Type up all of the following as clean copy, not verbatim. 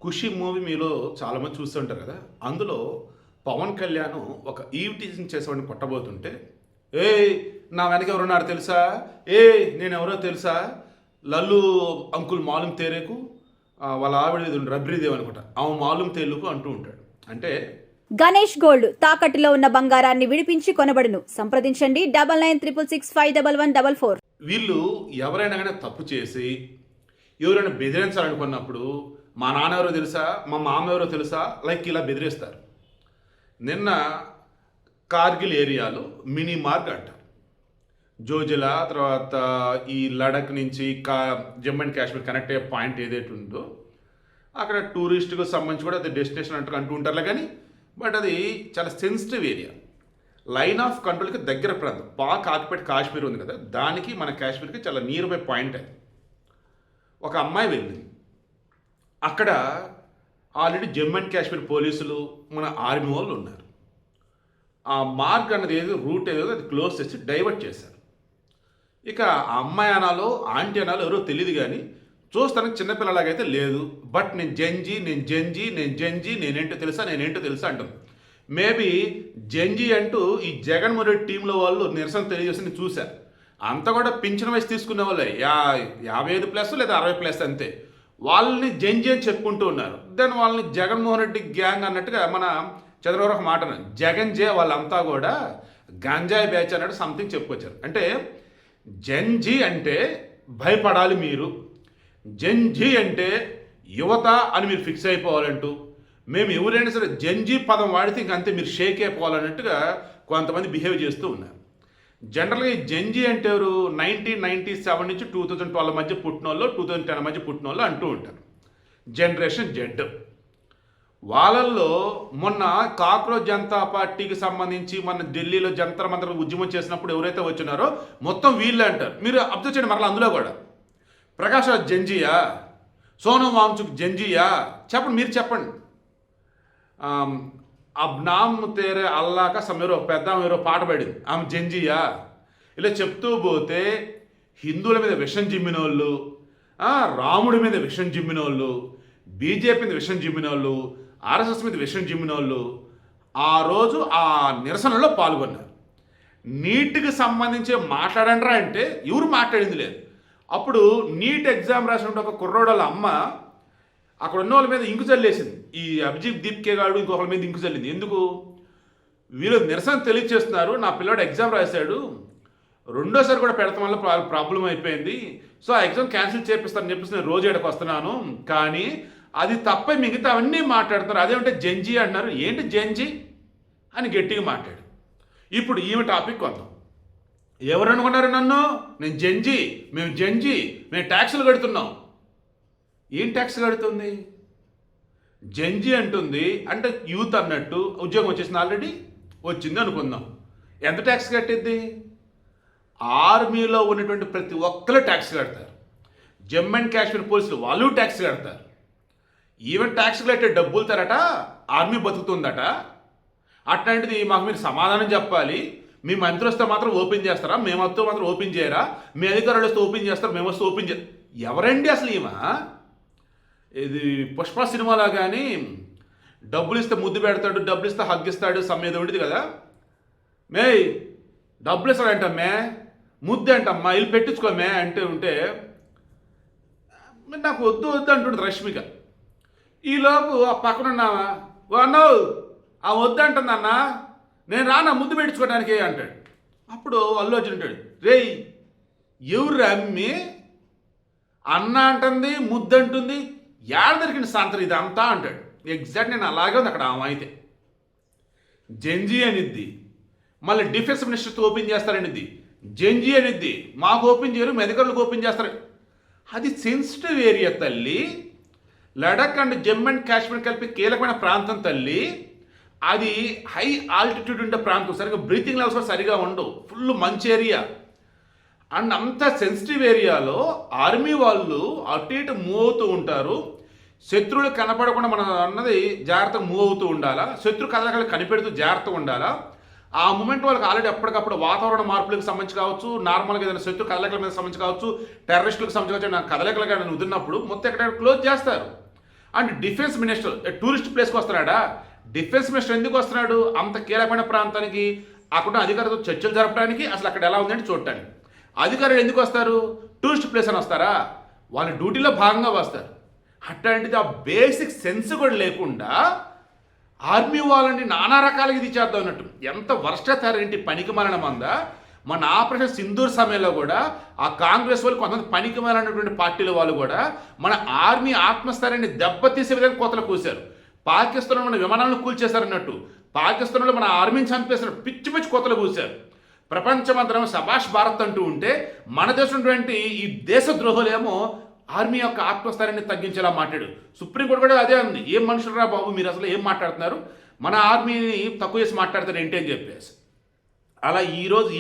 ఖుషి movie మీలో చాలామంది చూస్తుంటారు కదా! అందులో పవన్ కళ్యాణ్ ఒక ఈవ్ టీజింగ్ చేసేవాడిని కొట్టబోతుంటే, "ఏయ్! నా వెనక ఎవరున్నారు తెలుసా? ఏయ్! నేనెవరో తెలుసా? లల్లు అంకుల్ మాలూమ్ తేరేకు వాళ్ళ ఆవిడ ఏదో రబ్రీదేవి అనుకుంటా. ఆమె మాలూమ్ తేలుకు" అంటూ ఉంటాడు. అంటే గణేష్ గోల్డ్ తాకట్టులో ఉన్న బంగారాన్ని విడిపించి కొనబడును. సంప్రదించండి 9966651144. వీళ్ళు ఎవరైనా గానీ తప్పు చేసి, ఎవరైనా బెదిరించాలనుకున్నప్పుడు, మా నాన్న ఎవరో తెలుసా? మా మామ ఎవరో తెలుసా? లైక్ ఇలా బెదిరిస్తారు. నిన్న కార్గిల్ ఏరియాలో మినీ మార్గ్ అంటారు. జోజిలా తర్వాత ఈ లడక్ నుంచి జమ్మూ అండ్ కాశ్మీర్ కనెక్ట్ అయ్యే పాయింట్ ఏదైతే ఉందో అక్కడ టూరిస్ట్కు సంబంధించి కూడా అది డెస్టినేషన్ అంటూ ఉంటారులే, కానీ బట్ అది చాలా సెన్సిటివ్ ఏరియా. లైన్ ఆఫ్ కంట్రోల్కి దగ్గర ప్రాంతం. పాక్ ఆక్యుపైడ్ కాశ్మీర్ ఉంది కదా, దానికి మన కాశ్మీర్కి చాలా నియర్ బై పాయింట్ అది. ఒక అమ్మాయి వెళ్ళింది. అక్కడ ఆల్రెడీ జమ్మూ అండ్ కాశ్మీర్ పోలీసులు మన ఆర్మీ వాళ్ళు ఉన్నారు. ఆ మార్గ్ అన్నది ఏదో రూట్ ఏదో అది క్లోజ్ చేసి డైవర్ట్ చేశారు. ఇక ఆ అమ్మాయి అనాలో ఆంటీ అనాలో ఎవరో తెలియదు, కానీ చూస్తానికి చిన్నపిల్లలాగైతే లేదు. బట్ నేను జంజీ నేనేంటో తెలుసా అంటాను. మేబీ జంజీ అంటూ ఈ జగన్మోహన్ రెడ్డి టీంలో వాళ్ళు నిరసన తెలియజేసి చూశారు. అంతా కూడా పింఛన్ వయసు తీసుకునే వాళ్ళే 55+ లేదా 60+ అంతే. వాళ్ళని జంజీ అని చెప్పుకుంటూ ఉన్నారు. దెన్ వాళ్ళని జగన్మోహన్ రెడ్డి గ్యాంగ్ అన్నట్టుగా మన చంద్రబాబు ఒక మాట జగన్ జే వాళ్ళంతా కూడా గంజాయి బ్యాచ్ అన్నట్టు సంథింగ్ చెప్పుకొచ్చారు. అంటే జంజీ అంటే భయపడాలి మీరు, జంజీ అంటే యువత అని మీరు ఫిక్స్ అయిపోవాలంటూ, మేము ఎవరైనా సరే జంజీ పదం వాడితే ఇంక అంతే మీరు షేక్ అయిపోవాలన్నట్టుగా కొంతమంది బిహేవ్ చేస్తూ ఉన్నారు. జనరల్గా ఈ జంజీ అంటే ఎవరు? 1997 నుంచి 2012 మధ్య పుట్టినోళ్ళు, 2010 మధ్య పుట్టినోళ్ళు అంటూ ఉంటారు. Generation Z. వాళ్ళల్లో మొన్న కాక్రోచ్ జనతా పార్టీకి సంబంధించి మన ఢిల్లీలో జంతర్ మంతర్ ఉద్యమం చేసినప్పుడు ఎవరైతే వచ్చినారో మొత్తం వీళ్ళే అంటారు. మీరు అబ్జర్వ్ చేయండి, మరలా అందులో కూడా ప్రకాష్ రాజ్ జంజీయా, సోనం వాంగ్చుక్ జంజీయా? చెప్పండి, మీరు చెప్పండి. అబ్ నామ్ తేరే అల్లాక సమీరో పెద్ద ఎవరో పాట పాడింది, ఆమె జంజీయా? ఇలా చెప్తూ పోతే హిందువుల మీద విషం జిమ్మినోళ్ళు, రాముడి మీద విషం జిమ్మినోళ్ళు, బీజేపీ మీద విషం జిమ్మినోళ్ళు, ఆర్ఎస్ఎస్ మీద విషం జిమ్మినోళ్ళు ఆ రోజు ఆ నిరసనలో పాల్గొన్నారు. నీట్కి సంబంధించి మాట్లాడండ్రా అంటే ఎవరు మాట్లాడింది లేదు. అప్పుడు నీట్ ఎగ్జామ్ రాసినట్టు ఒక కుర్రోడల అమ్మ అక్కడ ఉన్న వాళ్ళ మీద ఇంకు చల్లేసింది. ఈ అభిజిత్ దీప్కే గాడు ఇంకొకరి మీద ఇంకు చల్లింది. ఎందుకు? వీళ్ళు నిరసన తెలియజేస్తున్నారు, నా పిల్లాడు ఎగ్జామ్ రాశాడు, రెండోసారి కూడా పెడతాం వల్ల ప్రాబ్లం అయిపోయింది, సో ఆ ఎగ్జామ్ క్యాన్సిల్ చేపిస్తానని చెప్పేసి నేను రోజు ఏడకు వస్తున్నాను, కానీ అది తప్ప మిగతా అవన్నీ మాట్లాడుతున్నారు. అదేమంటే జంజీ అంటున్నారు. ఏంటి జంజీ అని గట్టిగా మాట్లాడు. ఇప్పుడు ఈమె టాపిక్ వద్దాం. ఎవరు అనుకున్నారు నన్ను? నేను జంజీ, మేము ట్యాక్సులు కడుతున్నాం. ఏం ట్యాక్స్ కడుతుంది? జంజీ అంటుంది అంటే యూత్ అన్నట్టు. ఉద్యోగం వచ్చేసింది, ఆల్రెడీ వచ్చింది అనుకుందాం. ఎంత ట్యాక్స్ కట్టిద్ది? ఆర్మీలో ఉన్నటువంటి ప్రతి ఒక్కరు ట్యాక్స్ కడతారు. జమ్మూ అండ్ కాశ్మీర్ పోలీసులు వాళ్ళు ట్యాక్స్ కడతారు. ఈవెన్ ట్యాక్స్ కట్టే డబ్బులు తరట ఆర్మీ బతుకుతుందట. అట్లాంటిది మాకు మీరు సమాధానం చెప్పాలి. మీ మంత్రి వస్తే మాత్రం ఓపెన్ చేస్తారా? మేము వస్తే మాత్రం ఓపెన్ చేయరా? మీ అధికారులు వస్తే ఓపెన్ చేస్తారా? మేము వస్తే ఓపెన్ చేస్తాం. ఎవరండి అసలు ఈమె? ఇది పుష్ప సినిమాలా కానీ డబ్బులు ఇస్తే ముద్దు పెడతాడు, డబ్బులు ఇస్తే హగ్గిస్తాడు సమ్మేది ఉండేది కదా. మే డబ్బులు ఇస్తాడంటమ్మే, ముద్దు అంటమ్మా, ఇల్లు పెట్టించుకోమే అంటే ఉంటే నాకు వద్దు అంటుంది రష్మిక. ఈలోపు ఆ పక్కనున్నావా అన్నో ఆ వద్దు అంటుందన్నా, నేను రానా ముద్దు పెట్టించుకోవడానికి అంటాడు. అప్పుడు అల్లు అర్జున్ అంటాడు, రేయ్ ఎవరు అమ్మి అన్న అంటుంది, ముద్దు అంటుంది, ఏడ దొరికింది సాంతరం ఇదంతా అంటాడు. ఎగ్జాక్ట్ నేను అలాగే ఉంది అక్కడ. ఆమె అయితే జంజీ అనిద్ది, మళ్ళీ డిఫెన్స్ మినిస్టర్తో ఓపెన్ చేస్తారనిద్ది, జంజీ అనిద్ది, మాకు ఓపెన్ చేయరు, మెదకర్లకు ఓపెన్ చేస్తారు. అది సెన్సిటివ్ ఏరియా తల్లి. లడక్ అండ్ జమ్మూ అండ్ కాశ్మీర్ కలిపి కీలకమైన ప్రాంతం తల్లి. అది హై ఆల్టిట్యూడ్ ఉండే ప్రాంతం, సరిగ్గా బ్రీతింగ్ లెవెల్స్ కూడా సరిగా ఉండవు, ఫుల్ మంచి ఏరియా. అండ్ అంత సెన్సిటివ్ ఏరియాలో ఆర్మీ వాళ్ళు అటు ఇటు మూవ్ అవుతూ ఉంటారు. శత్రువులు కనపడకుండా మనం అన్నది జాగ్రత్తగా మూవ్ అవుతూ ఉండాలా, శత్రు కదలికలు కనిపెడుతూ జాగ్రత్తగా ఉండాలా. ఆ మూమెంట్ వాళ్ళకి ఆల్రెడీ ఎప్పటికప్పుడు వాతావరణ మార్పులకు సంబంధించి కావచ్చు, నార్మల్గా ఏదైనా శత్రు కదలికల మీద సంబంధించి కావచ్చు, టెర్రరిస్టులకు సంబంధించి కావచ్చు, నా కదలికలుగా నేను వదిలినప్పుడు మొత్తం ఎక్కడ క్లోజ్ చేస్తారు. అండ్ డిఫెన్స్ మినిస్టర్ టూరిస్ట్ ప్లేస్కి వస్తున్నాడా? డిఫెన్స్ మినిస్టర్ ఎందుకు వస్తున్నాడు? అంత కీలకమైన ప్రాంతానికి అక్కడ అధికారులతో చర్చలు జరపడానికి, అసలు అక్కడ ఎలా ఉందని చూడటానికి. అధికారులు ఎందుకు వస్తారు? టూరిస్ట్ ప్లేస్ అని వస్తారా? వాళ్ళ డ్యూటీలో భాగంగా వస్తారు. అట్లాంటిది ఆ బేసిక్ సెన్స్ కూడా లేకుండా ఆర్మీ వాళ్ళని నానా రకాలుగా ఇది చేద్దాం అన్నట్టు. ఎంత వర్షతారేంటి పనికి మాలిన మందా. మన ఆపరేషన్ సింధూర్ సమయంలో కూడా ఆ కాంగ్రెస్ వాళ్ళు కొంతమంది పనికి మాలినటువంటి పార్టీల వాళ్ళు కూడా మన ఆర్మీ ఆత్మస్థైర్యాన్ని దెబ్బతీసే విధంగా కోతలు కూశారు. పాకిస్తాన్లో మన విమానాలను కూల్చేశారన్నట్టు, పాకిస్తాన్లో మన ఆర్మీని చంపేశారు, పిచ్చి పిచ్చి కోతలు కూశారు. ప్రపంచమంతరం సభాష్ భారత్ అంటూ ఉంటే మన దేశం ఈ దేశ ద్రోహులేమో ఆర్మీ యొక్క ఆత్మస్థైర్యాన్ని తగ్గించేలా మాట్లాడు. సుప్రీంకోర్టు కూడా అదే ఉంది. ఏం మనుషులరా బాబు మీరు, అసలు ఏం మాట్లాడుతున్నారు, మన ఆర్మీని తక్కువ చేసి మాట్లాడతారు ఏంటి అని చెప్పేసి. అలా ఈరోజు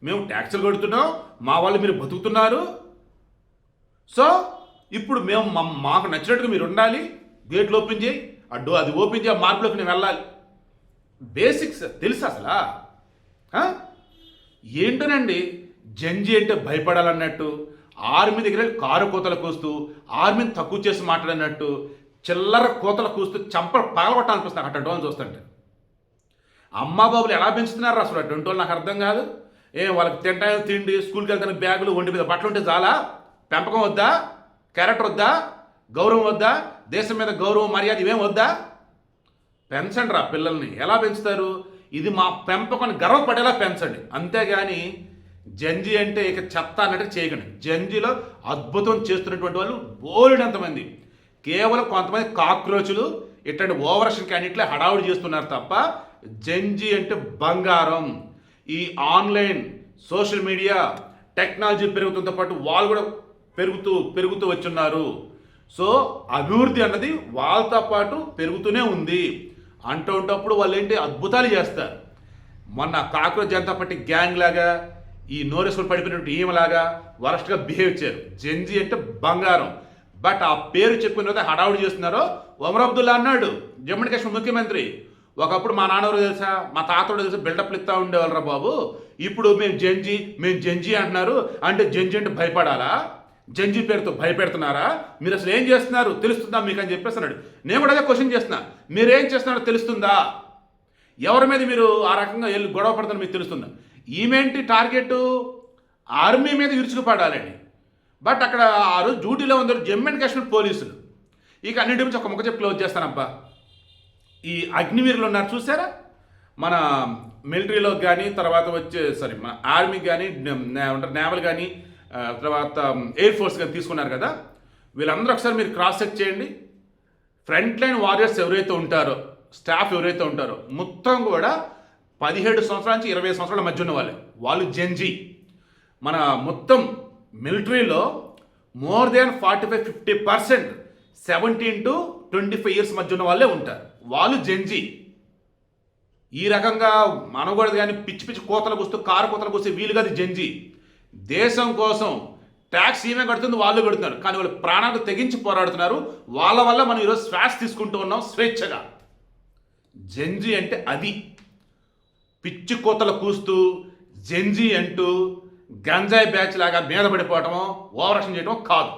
మేము ట్యాక్సులు కడుతున్నాం, మా వాళ్ళు మీరు బతుకుతున్నారు, సో ఇప్పుడు మేము మాకు నచ్చినట్టుగా మీరు ఉండాలి, గేట్లు ఓపెన్ చేయి, అది ఓపెన్ చేయ మార్పులోకి నేను వెళ్ళాలి. బేసిక్స్ తెలుసు అసలు ఏంటోనండి. జంజీ అంటే భయపడాలన్నట్టు, ఆర్మీ దగ్గర కారు కోతలు కూస్తూ ఆర్మీని తక్కువ చేసి మాట్లాడినట్టు, చిల్లర కోతలు కూస్తూ చంపలు పగలగొట్టాలనిపిస్తుంది అటువంటి వాళ్ళని చూస్తుంటే. అమ్మా బాబులు ఎలా పెంచుతున్నారు అసలు అటువంటి వాళ్ళు నాకు అర్థం కాదు. వాళ్ళకి తింటాయి తిండి, స్కూల్కి వెళ్తానికి బ్యాగులు, ఒంటి మీద బట్టలు ఉంటే చాలా, పెంపకం వద్దా, క్యారెక్టర్ వద్దా, గౌరవం వద్దా, దేశం మీద గౌరవం మర్యాద ఇవేం వద్దా? పెంచండి రా పిల్లల్ని. ఎలా పెంచుతారు? ఇది మా పెంపకం గర్వపడేలా పెంచండి, అంతేగాని జంజీ అంటే ఇక చెత్త అన్నట్టు చేయకండి. జంజీలో అద్భుతం చేస్తున్నటువంటి వాళ్ళు బోలెడంతమంది, కేవలం కొంతమంది కాక్రోచులు ఇట్లాంటి ఓవరాక్షన్ క్యాండిడేట్లే హడావుడి చేస్తున్నారు తప్ప జంజీ అంటే బంగారం. ఈ ఆన్లైన్ సోషల్ మీడియా టెక్నాలజీ పెరుగుతుంతో పాటు వాళ్ళు కూడా పెరుగుతూ వచ్చున్నారు. సో అభివృద్ధి అన్నది వాళ్ళతో పాటు పెరుగుతూనే ఉంది. అంటూ వాళ్ళు ఏంటి అద్భుతాలు చేస్తారు. మొన్న కాక్రోచ్ జనతా పార్టీ గ్యాంగ్ లాగా, ఈ నోరేసుకొని పడిపోయినట్టు ఈమెలాగా వరస్ట్గా బిహేవ్ చేయరు. జంజీ అంటే బంగారం. బట్ ఆ పేరు చెప్పుకున్న హడావుడి చేస్తున్నారో. ఒమర్ అబ్దుల్లా అన్నాడు, జమ్మూ అండ్ కాశ్మీర్ ముఖ్యమంత్రి, ఒకప్పుడు మా నాన్నవారు తెలుసా, మా తాతడు తెలుసా, బిల్డప్లు ఇస్తూ ఉండేవాళ్ళరా బాబు, ఇప్పుడు మేము జంజీ అంటున్నారు, అంటే జంజీ అంటే భయపడాలా? జంజీ పేరుతో భయపెడుతున్నారా? మీరు అసలు ఏం చేస్తున్నారు తెలుస్తుందా మీకు అని చెప్పేస్తున్నాడు. నేను కూడా అదే క్వశ్చన్ చేస్తున్నా, మీరేం చేస్తున్నారో తెలుస్తుందా? ఎవరి మీద మీరు ఆ రకంగా వెళ్ళి గొడవ పడుతున్నా మీకు తెలుస్తుందా? ఈమెంటి టార్గెట్ ఆర్మీ మీద విరుచుకుపడాలని. బట్ అక్కడ ఆ రోజు డ్యూటీలో ఉన్నారు జమ్మూ అండ్ కాశ్మీర్ పోలీసులు. ఇక అన్నింటి నుంచి ఒక ముఖ చెప్పి క్లోజ్ చేస్తానబ్బా. ఈ అగ్నివీరులు ఉన్నారు చూసారా, మన మిలిటరీలో కానీ, తర్వాత మన ఆర్మీ కానీ, నేవల్ కానీ, తర్వాత ఎయిర్ ఫోర్స్ కానీ తీసుకున్నారు కదా, వీళ్ళందరూ ఒకసారి మీరు క్రాస్ చెక్ చేయండి. ఫ్రంట్ లైన్ వారియర్స్ ఎవరైతే ఉంటారో, స్టాఫ్ ఎవరైతే ఉంటారో మొత్తం కూడా 17 సంవత్సరాల నుంచి 20 సంవత్సరాల మధ్య ఉన్న వాళ్ళు జంజీ. మన మొత్తం మిలిటరీలో మోర్ దాన్ 45-50% 17 to 25 years మధ్య ఉన్న వాళ్ళే ఉంటారు, వాళ్ళు జంజీ. ఈ రకంగా మనకూడదు కానీ పిచ్చి పిచ్చి కోతలు కూస్తూ కారు కోతలు కూస్తే వీలు కాదు జంజీ. దేశం కోసం ట్యాక్స్ ఏమే కడుతుంది, వాళ్ళు కడుతున్నారు, కానీ వాళ్ళు ప్రాణాలు తెగించి పోరాడుతున్నారు. వాళ్ళ వల్ల మనం ఈరోజు శ్వాస తీసుకుంటూ ఉన్నాం స్వేచ్ఛగా. జంజీ అంటే అది. పిచ్చి కోతలు కూస్తూ జంజీ అంటూ గంజాయి బ్యాచ్ లాగా మీద పడిపోవటమో ఓవరాక్షన్ చేయటమో కాదు.